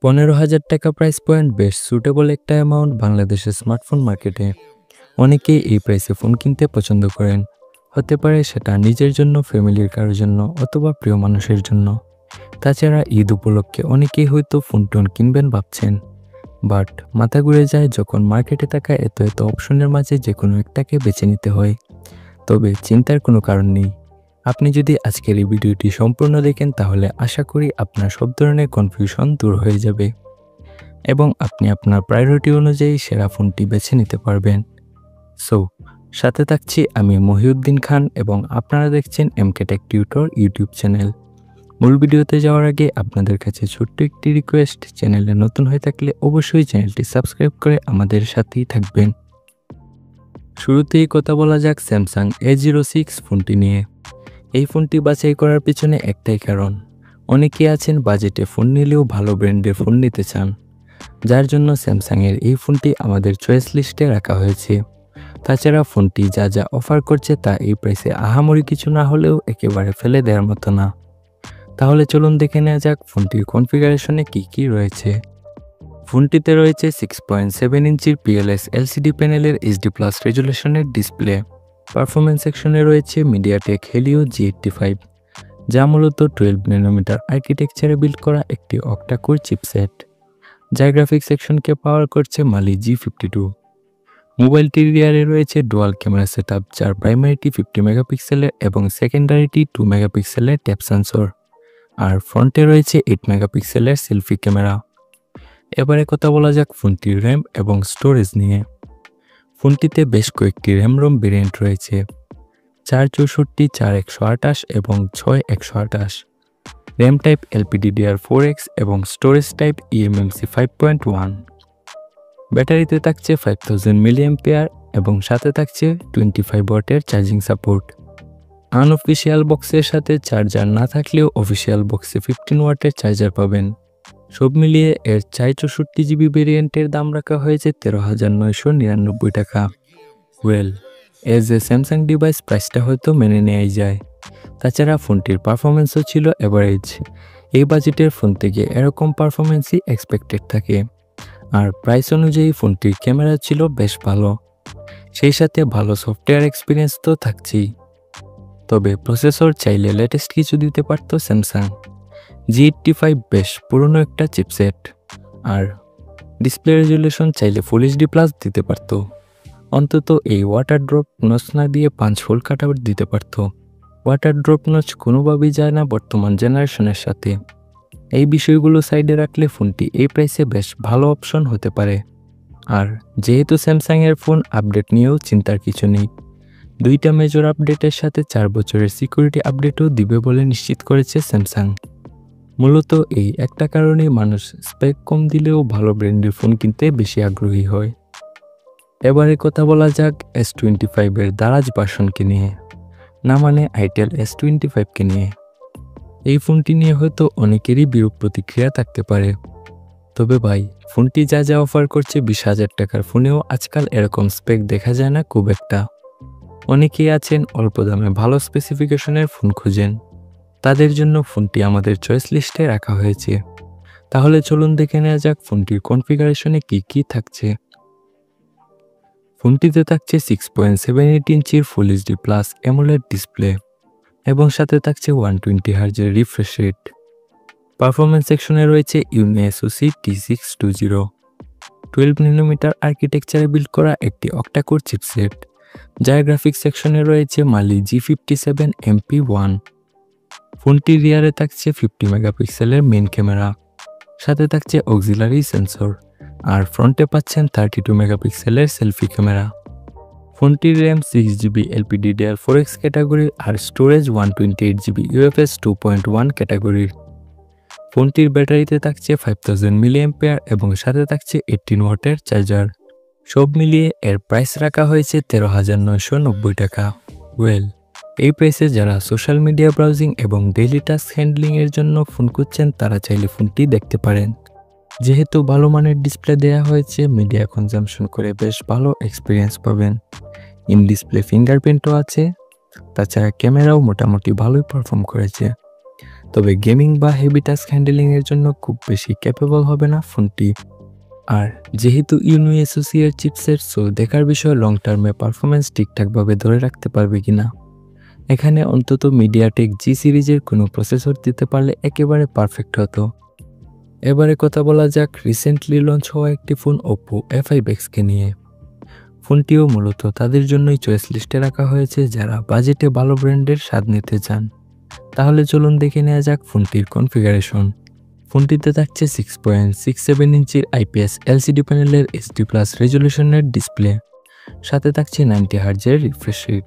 ১৫,০০০ টাকা price point বেশ suitable একটা অ্যামাউন্ট বাংলাদেশের স্মার্টফোন মার্কেটে। অনেকেই এই প্রাইসে ফোন কিনতে পছন্দ করেন। হতে পারে সেটা নিজের জন্য, ফ্যামিলির কারোর জন্য অথবা প্রিয় মানুষের জন্য। তাছাড়া ঈদ উপলক্ষে অনেকেই হয়তো ফোন-টোন কিনবেন ভাবছেন। বাট মাথা ঘুরে যায় যখন মার্কেটে থাকা এত অপশনের মাঝে যেকোনো একটাকে বেছে নিতে হয়। তবে চিন্তার কোনো কারণ নেই। আপনি যদি আজকের এই ভিডিওটি সম্পূর্ণ দেখেন তাহলে আশা করি আপনার সব ধরনের কনফিউশন দূর হয়ে যাবে এবং আপনি আপনার প্রায়োরিটি অনুযায়ী সেরা ফোনটি বেছে নিতে পারবেন। সো সাথে থাকছি আমি মহিউদ্দিন খান এবং আপনারা দেখছেন এমকে টেক টিউটর ইউটিউব চ্যানেল। মূল ভিডিওতে যাওয়ার আগে আপনাদের কাছে ছোট্ট একটি রিকোয়েস্ট, চ্যানেলে নতুন হয়ে থাকলে অবশ্যই চ্যানেলটি সাবস্ক্রাইব করে আমাদের সাথেই থাকবেন। শুরুতেই কথা বলা যাক স্যামসাং A06 ফোনটি নিয়ে। এই ফোনটি বাছাই করার পিছনে একটাই কারণ, অনেকেই আছেন বাজেটে ফোন নিলেও ভালো ব্র্যান্ডের ফোন নিতে চান, যার জন্য স্যামসাংয়ের এই ফোনটি আমাদের চয়েস লিস্টে রাখা হয়েছে। তাছাড়া ফোনটি যা অফার করছে তা এই প্রাইসে আহামরি কিছু না হলেও একেবারে ফেলে দেওয়ার মতো না। তাহলে চলুন দেখে নেওয়া যাক ফোনটির কনফিগারেশনে কি রয়েছে। ফোনটিতে রয়েছে 6.7 ইঞ্চির PLS LCD প্যানেলের HD+ রেজুলেশনের ডিসপ্লে। পারফরমেন্স সেকশনে রয়েছে মিডিয়াটেক হেলিও G85, যা মূলত 12 ন্যানোমিটার আর্কিটেকচারে বিল্ড করা একটি অক্টা-কোর চিপসেট, যা গ্রাফিক্স সেকশনকে পাওয়ার করছে মালি G52। মোবাইলটির রিয়ারে রয়েছে ডুয়াল ক্যামেরা সেটআপ, যার প্রাইমারিটি 50 মেগাপিক্সেলের এবং সেকেন্ডারিটি 2 মেগাপিক্সেলের ট্যাপ সেন্সর, আর ফ্রন্টে রয়েছে 8 মেগাপিক্সেলের সেলফি ক্যামেরা। এবারে কথা বলা যাক ফোনটির র্যাম এবং স্টোরেজ নিয়ে। ফোনটিতে বেশ কয়েকটি র্যাম-রম ভেরিয়েন্ট রয়েছে, 464, 4128 এবং 6128। র্যাম টাইপ LPDDR4X এবং স্টোরেজ টাইপ eMMC 5.1। ব্যাটারিতে থাকছে 5000 mAh এবং সাথে থাকছে 25 ওয়াটের চার্জিং সাপোর্ট। আনঅফিসিয়াল বক্সের সাথে চার্জার না থাকলেও অফিসিয়াল বক্সে 15 ওয়াটের চার্জার পাবেন। সব মিলিয়ে এর 464GB ভেরিয়েন্টের দাম রাখা হয়েছে 13,999 টাকা। এজ এ স্যামসাং ডিভাইস প্রাইসটা হয়তো মেনে নেওয়াই যায়। তাছাড়া ফোনটির পারফরমেন্সও ছিল অ্যাভারেজ। এই বাজেটের ফোন থেকে এরকম পারফরমেন্সই এক্সপেক্টেড থাকে। আর প্রাইস অনুযায়ী ফোনটির ক্যামেরা ছিল বেশ ভালো, সেই সাথে ভালো সফটওয়্যার এক্সপিরিয়েন্স তো থাকছেই। তবে প্রসেসর চাইলে লেটেস্ট কিছু দিতে পারত স্যামসাং। G85 বেশ পুরনো একটা চিপসেট, আর ডিসপ্লে রেজুলেশন চাইলে ফুল HD+ দিতে পারত। অন্তত এই ওয়াটার ড্রপ নচ না দিয়ে পাঞ্চ হোল কাটআউট দিতে পারত। ওয়াটার ড্রপ নচ কোনোভাবেই যায় না বর্তমান জেনারেশনের সাথে। এই বিষয়গুলো সাইডে রাখলে ফোনটি এই প্রাইসে বেশ ভালো অপশন হতে পারে। আর যেহেতু স্যামসাংয়ের ফোন, আপডেট নিয়েও চিন্তার কিছু নেই। 2টা মেজর আপডেটের সাথে 4 বছরের সিকিউরিটি আপডেটও দিবে বলে নিশ্চিত করেছে স্যামসাং। মূলত এই একটা কারণেই মানুষ স্পেক কম দিলেও ভালো ব্র্যান্ডের ফোন কিনতে বেশি আগ্রহী হয়। এবারে কথা বলা যাক S25 এর দারাজ ভার্সনকে নিয়ে, না মানে আইটেল S25কে নিয়ে। এই ফোনটি নিয়ে হয়তো অনেকেরই বিরূপ প্রতিক্রিয়া থাকতে পারে। তবে ভাই, ফোনটি যা অফার করছে 20,000 টাকার ফোনেও আজকাল এরকম স্পেক দেখা যায় না খুব একটা। অনেকেই আছেন অল্প দামে ভালো স্পেসিফিকেশনের ফোন খুঁজেন, তাদের জন্য ফোনটি আমাদের চয়েস লিস্টে রাখা হয়েছে। তাহলে চলুন দেখে নেওয়া যাক ফোনটির কনফিগারেশনে কি থাকছে। ফোনটিতে থাকছে 6.78 ইঞ্চির ফুল HD+ AMOLED ডিসপ্লে এবং সাথে থাকছে 120 হার্জের রিফ্রেশ রেট। পারফরমেন্স সেকশনে রয়েছে ইউনি SoC T620, 12 ন্যানোমিটার আর্কিটেকচারে বিল্ড করা একটি অক্টা-কোর চিপসেট, যার গ্রাফিক্স সেকশনে রয়েছে মালি G57 MP1। ফোনটির রিয়ারে থাকছে 50 মেগাপিক্সেলের মেইন ক্যামেরা, সাথে থাকছে অক্সিলারি সেন্সর, আর ফ্রন্টে পাচ্ছেন 32 মেগাপিক্সেলের সেলফি ক্যামেরা। ফোনটির র্যাম 6GB LPDDR4X ক্যাটাগরির আর স্টোরেজ 128GB UFS 2.1 ক্যাটাগরির। ফোনটির ব্যাটারিতে থাকছে 5000 mAh এবং সাথে থাকছে 18 ওয়াটের চার্জার। সব মিলিয়ে এর প্রাইস রাখা হয়েছে 13,990 টাকা। এই প্রাইসে যারা সোশ্যাল মিডিয়া ব্রাউজিং এবং ডেইলি টাস্ক হ্যান্ডলিং এর জন্য ফোন খুঁজছেন তারা চাইলে ফোনটি দেখতে পারেন। যেহেতু ভালো মানের ডিসপ্লে দেওয়া হয়েছে, মিডিয়া কনজাম্পশন করে বেশ ভালো এক্সপিরিয়েন্স পাবেন। ইন ডিসপ্লে ফিঙ্গারপ্রিন্টও আছে, তাছাড়া ক্যামেরাও মোটামুটি ভালোই পারফর্ম করেছে। তবে গেমিং বা হেভি টাস্ক হ্যান্ডেলিংয়ের জন্য খুব বেশি ক্যাপেবল হবে না ফোনটি। আর যেহেতু ইউনো অ্যাসোসিয়েট চিপসেট, সো দেখার বিষয় লং টার্মে পারফরমেন্স ঠিকঠাকভাবে ধরে রাখতে পারবে কিনা। এখানে অন্তত মিডিয়াটেক জি সিরিজের কোনো প্রসেসর দিতে পারলে একেবারে পারফেক্ট হতো। এবারে কথা বলা যাক রিসেন্টলি লঞ্চ হওয়া একটি ফোন ওপো A5X-কে নিয়ে। ফোনটিও মূলত তাদের জন্যই চয়েস লিস্টে রাখা হয়েছে যারা বাজেটে ভালো ব্র্যান্ডের স্বাদ নিতে চান। তাহলে চলুন দেখে নেওয়া যাক ফোনটির কনফিগারেশন। ফোনটিতে থাকছে 6.67 ইঞ্চির IPS LCD প্যানেলের HD+ রেজলিউশনের ডিসপ্লে, সাথে থাকছে 90 হার্জের রিফ্রেশ রেট।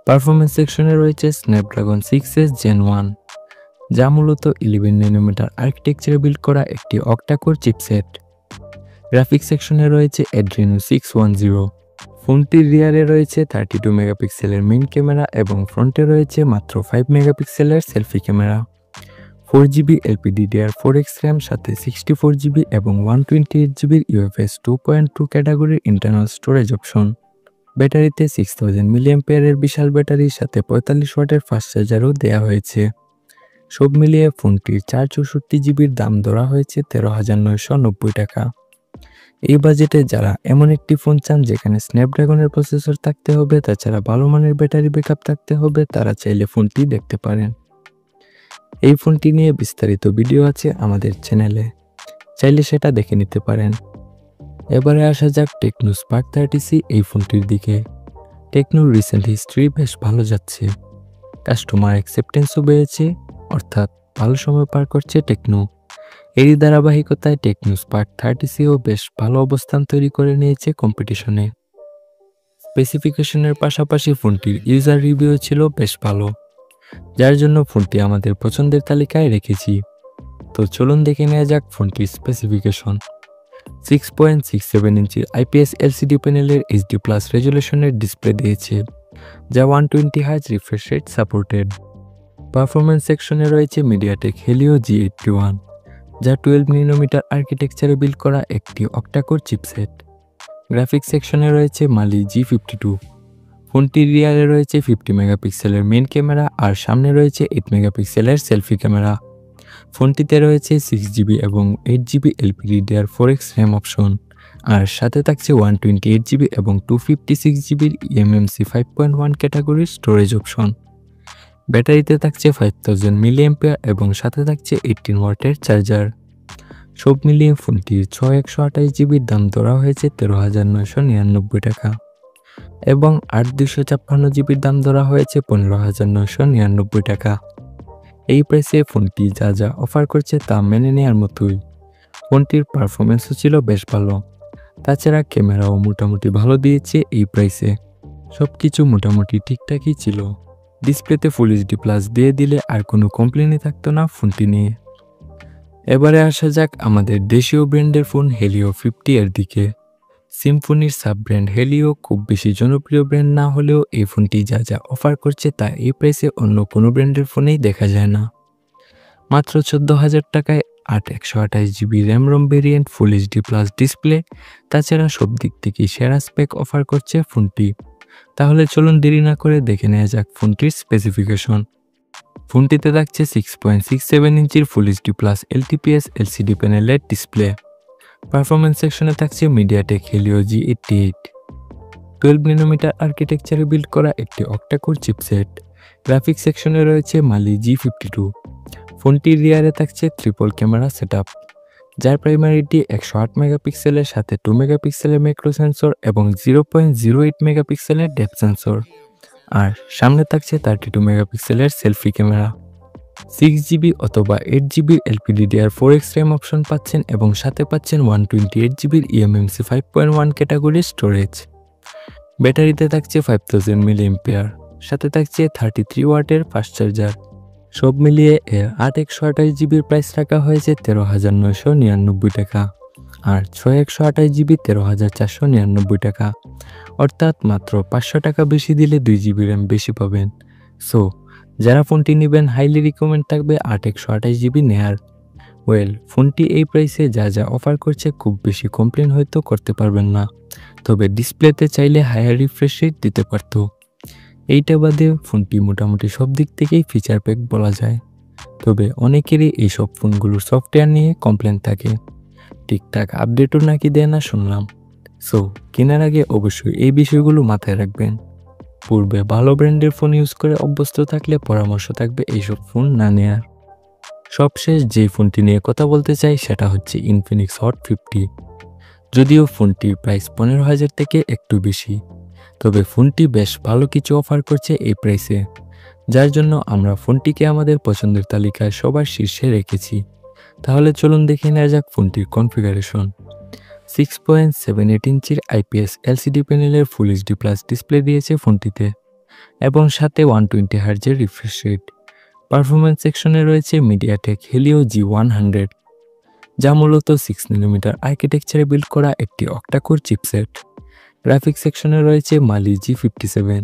পারফরমেন্স সেকশনে রয়েছে স্ন্যাপড্রাগন 6S Gen 1, যা মূলত 11 ন্যানোমিটার আর্কিটেকচারে বিল্ড করা একটি অক্টা-কোর চিপসেট। গ্রাফিক্স সেকশনে রয়েছে Adreno 610। ফোনটির রিয়ারে রয়েছে 32 মেগাপিক্সেলের মেইন ক্যামেরা এবং ফ্রন্টে রয়েছে মাত্র 5 মেগাপিক্সেলের selfie camera. 4GB LPDDR4X RAM সাথে 64GB এবং 128GB UFS 2.2 ক্যাটাগরির ইন্টারনাল স্টোরেজ অপশন। ব্যাটারিতে 6000 mAh বিশাল ব্যাটারির সাথে 45 ওয়াটের ফাস্ট চার্জারও দেওয়া হয়েছে। সব মিলিয়ে ফোনটির 464GBর দাম ধরা হয়েছে 13,990 টাকা। এই বাজেটে যারা এমন একটি ফোন চান যেখানে স্ন্যাপড্রাগনের প্রসেসর থাকতে হবে, তাছাড়া ভালো মানের ব্যাটারি ব্যাকআপ থাকতে হবে, তারা চাইলে ফোনটি দেখতে পারেন। এই ফোনটি নিয়ে বিস্তারিত ভিডিও আছে আমাদের চ্যানেলে, চাইলে সেটা দেখে নিতে পারেন। এবারে আসা যাক টেকনো স্পার্ক 30C এই ফোনটির দিকে। টেকনোর রিসেন্ট হিস্ট্রি বেশ ভালো যাচ্ছে, কাস্টমার অ্যাকসেপ্টেন্সও বেড়েছে, অর্থাৎ ভালো সময় পার করছে টেকনো। এরই ধারাবাহিকতায় টেকনো স্পার্ক 30Cও বেশ ভালো অবস্থান তৈরি করে নিয়েছে কম্পিটিশনে। স্পেসিফিকেশনের পাশাপাশি ফোনটির ইউজার রিভিউ ছিল বেশ ভালো, যার জন্য ফোনটি আমাদের পছন্দের তালিকায় রেখেছি। তো চলুন দেখে নেওয়া যাক ফোনটির স্পেসিফিকেশন। 6.67 ইঞ্চির IPS LCD প্যানেলের HD+ রেজলিউশনের ডিসপ্লে দিয়েছে, যা 120 hertz refresh rate supported. Performance সেকশনে রয়েছে মিডিয়াটেক হেলিও G81, যা 12 ন্যানোমিটার আর্কিটেকচারে বিল্ড করা একটি অক্টা-কোর চিপসেট। গ্রাফিক্স সেকশনে রয়েছে মালি G52। ফোনটির রিয়ারে রয়েছে 50 মেগাপিক্সেলের মেইন ক্যামেরা আর সামনে রয়েছে 8 মেগাপিক্সেলের সেলফি ক্যামেরা। ফোনটিতে রয়েছে 6GB এবং 8GB LPDDR4X RAM অপশন, আর সাথে থাকছে 128GB এবং 256GB eMMC 5.1 ক্যাটাগরির স্টোরেজ অপশন। ব্যাটারিতে থাকছে 5000 mAh এবং সাথে থাকছে 18 ওয়াটের চার্জার। সব মিলিয়ে ফোনটির 128GBর দাম ধরা হয়েছে 13,999 টাকা এবং 8/256GBর দাম ধরা হয়েছে 15,999 টাকা। এই প্রাইসে ফোনটি যা যা অফার করছে তা মেনে নেওয়ার মতোই। ফোনটির পারফরমেন্সও ছিল বেশ ভালো, তাছাড়া ক্যামেরাও মোটামুটি ভালো দিয়েছে এই প্রাইসে। সব কিছু মোটামুটি ঠিকঠাকই ছিল। ডিসপ্লেতে ফুল HD+ দিয়ে দিলে আর কোনো কমপ্লেনই থাকতো না ফোনটি নিয়ে। এবারে আসা যাক আমাদের দেশীয় ব্র্যান্ডের ফোন হেলিও 50 এর দিকে। সিম্ফনির সাব ব্র্যান্ড হেলিও খুব বেশি জনপ্রিয় ব্র্যান্ড না হলেও এই ফোনটি যা যা অফার করছে তা এই প্রাইসে অন্য কোনো ব্র্যান্ডের ফোনেই দেখা যায় না। মাত্র 14,000 টাকায় 128GB RAM ROM ভেরিয়েন্ট, ফুল HD+ ডিসপ্লে, তাছাড়া সব দিক থেকেই সেরা স্পেক অফার করছে ফোনটি। তাহলে চলুন দেরি না করে দেখে নেওয়া যাক ফোনটির স্পেসিফিকেশন। ফোনটিতে থাকছে 6.67 ইঞ্চির ফুল HD+ LTPS LCD প্যানেলের ডিসপ্লে। পারফরমেন্স সেকশনে থাকছে মিডিয়াটেক হেলিও G88, 12 ন্যানোমিটার আর্কিটেকচারে বিল্ড করা একটি অক্টা-কোর চিপসেট। গ্রাফিক্স সেকশনে রয়েছে মালি G52। ফোনটির রিয়ারে থাকছে ট্রিপল ক্যামেরা সেটআপ, যার প্রাইমারিটি 108 মেগাপিক্সেলের সাথে 2 মেগাপিক্সেলের ম্যাক্রো সেন্সর এবং 0.08 মেগাপিক্সেলের ডেপথ সেন্সর, আর সামনে থাকছে 32 মেগাপিক্সেলের সেলফি ক্যামেরা। 6GB অথবা 8GB LPDDR4X RAM অপশন পাচ্ছেন এবং সাথে পাচ্ছেন 128GB eMMC 5.1 ক্যাটাগরির স্টোরেজ। ব্যাটারিতে থাকছে 5000 mAh, সাথে থাকছে 33 ওয়াটের ফাস্ট চার্জার। সব মিলিয়ে এর 8/128GBর প্রাইস রাখা হয়েছে 13,999 টাকা আর 6/128GB 13,499 টাকা, অর্থাৎ মাত্র 500 টাকা বেশি দিলে 2GB RAM বেশি পাবেন। সো যারা ফোনটি নেবেন হাইলি রিকমেন্ড থাকবে 8/128GB নেয়ার। ফোনটি এই প্রাইসে যা যা অফার করছে খুব বেশি কমপ্লেন হয়তো করতে পারবেন না, তবে ডিসপ্লেতে চাইলে হায়ার রিফ্রেশ রেট দিতে পারতো। এইটা বাদে ফোনটি মোটামুটি সব দিক থেকেই ফিচার প্যাক বলা যায়। তবে অনেকেরই এইসব ফোনগুলোর সফটওয়্যার নিয়ে কমপ্লেন থাকে, ঠিকঠাক আপডেটও নাকি দেয় না শুনলাম। সো কেনার আগে অবশ্যই এই বিষয়গুলো মাথায় রাখবেন। পূর্বে ভালো ব্র্যান্ডের ফোন ইউজ করে অভ্যস্ত থাকলে পরামর্শ থাকবে এইসব ফোন না নেয়ার। সবশেষ যে ফোনটি নিয়ে কথা বলতে চাই সেটা হচ্ছে ইনফিনিক্স হট 50। যদিও ফোনটির প্রাইস 15,000 থেকে একটু বেশি, তবে ফোনটি বেশ ভালো কিছু অফার করছে এই প্রাইসে, যার জন্য আমরা ফোনটিকে আমাদের পছন্দের তালিকায় সবার শীর্ষে রেখেছি। তাহলে চলুন দেখে নেওয়া যাক ফোনটির কনফিগারেশন। 6.78 ইঞ্চির IPS LCD প্যানেলের ফুল HD প্লাস ডিসপ্লে দিয়েছে ফোনটিতে এবং সাথে 120 হার্জের রিফ্রেশ রেট। পারফরম্যান্স সেকশনে রয়েছে মিডিয়াটেক হেলিও G100, যা মূলত 6nm আর্কিটেকচারে বিল্ড করা একটি অক্টাকোর চিপসেট। গ্রাফিক্স সেকশনে রয়েছে মালি G57।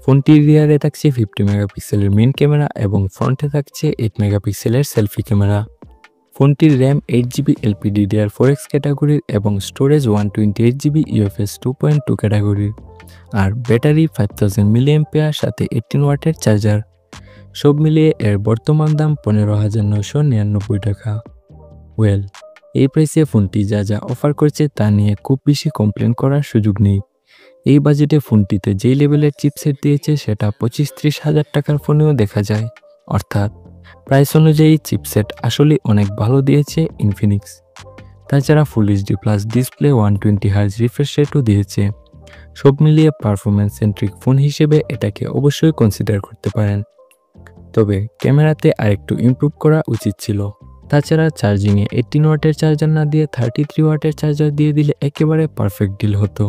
ফোনটির রিয়ারে থাকছে 50 মেগাপিক্সেলের মেইন ক্যামেরা এবং ফ্রন্টে থাকছে 8 মেগাপিক্সেলের সেলফি ক্যামেরা। ফোনটির র্যাম 8GB LPDDR4X ক্যাটাগরির এবং স্টোরেজ 128GB UFS 2.2 ক্যাটাগরির, আর ব্যাটারি 5000 mAh সাথে 18 ওয়াটের চার্জার। সব মিলিয়ে এর বর্তমান দাম 15,999 টাকা। এই প্রাইসে ফোনটি যা যা অফার করছে তা নিয়ে খুব বেশি কমপ্লেন করার সুযোগ নেই। এই বাজেটে ফোনটিতে যেই লেভেলের চিপসেট দিয়েছে সেটা 25-30 হাজার টাকার ফোনেও দেখা যায়, অর্থাৎ প্রাইস অনুযায়ী চিপসেট আসলে অনেক ভালো দিয়েছে ইনফিনিক্স। তাছাড়া full HD plus display 120 hertz refresh রেটও দিয়েছে। সব মিলিয়ে পারফরম্যান্স সেন্ট্রিক ফোন হিসেবে এটাকে অবশ্যই কনসিডার করতে পারেন, তবে ক্যামেরাতে আরেকটু ইমপ্রুভ করা উচিত ছিল। তাছাড়া চার্জিংয়ে 18 ওয়াটের চার্জার না দিয়ে 33 ওয়াটের চার্জার দিয়ে দিলে একেবারে পারফেক্ট ডিল হতো।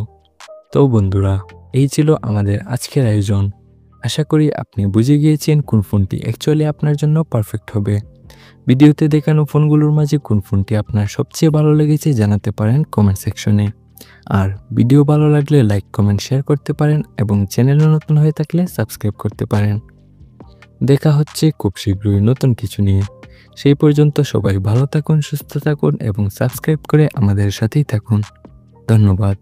তো বন্ধুরা, এই ছিল আমাদের আজকের আয়োজন। আশা করি আপনি বুঝে গিয়েছেন কোন ফোনটি অ্যাকচুয়ালি আপনার জন্য পারফেক্ট হবে। ভিডিওতে দেখানো ফোনগুলোর মাঝে কোন ফোনটি আপনার সবচেয়ে ভালো লেগেছে জানাতে পারেন কমেন্ট সেকশনে। আর ভিডিও ভালো লাগলে লাইক, কমেন্ট, শেয়ার করতে পারেন এবং চ্যানেলে নতুন হয়ে থাকলে সাবস্ক্রাইব করতে পারেন। দেখা হচ্ছে খুব শীঘ্রই নতুন কিছু নিয়ে। সেই পর্যন্ত সবাই ভালো থাকুন, সুস্থ থাকুন এবং সাবস্ক্রাইব করে আমাদের সাথেই থাকুন। ধন্যবাদ।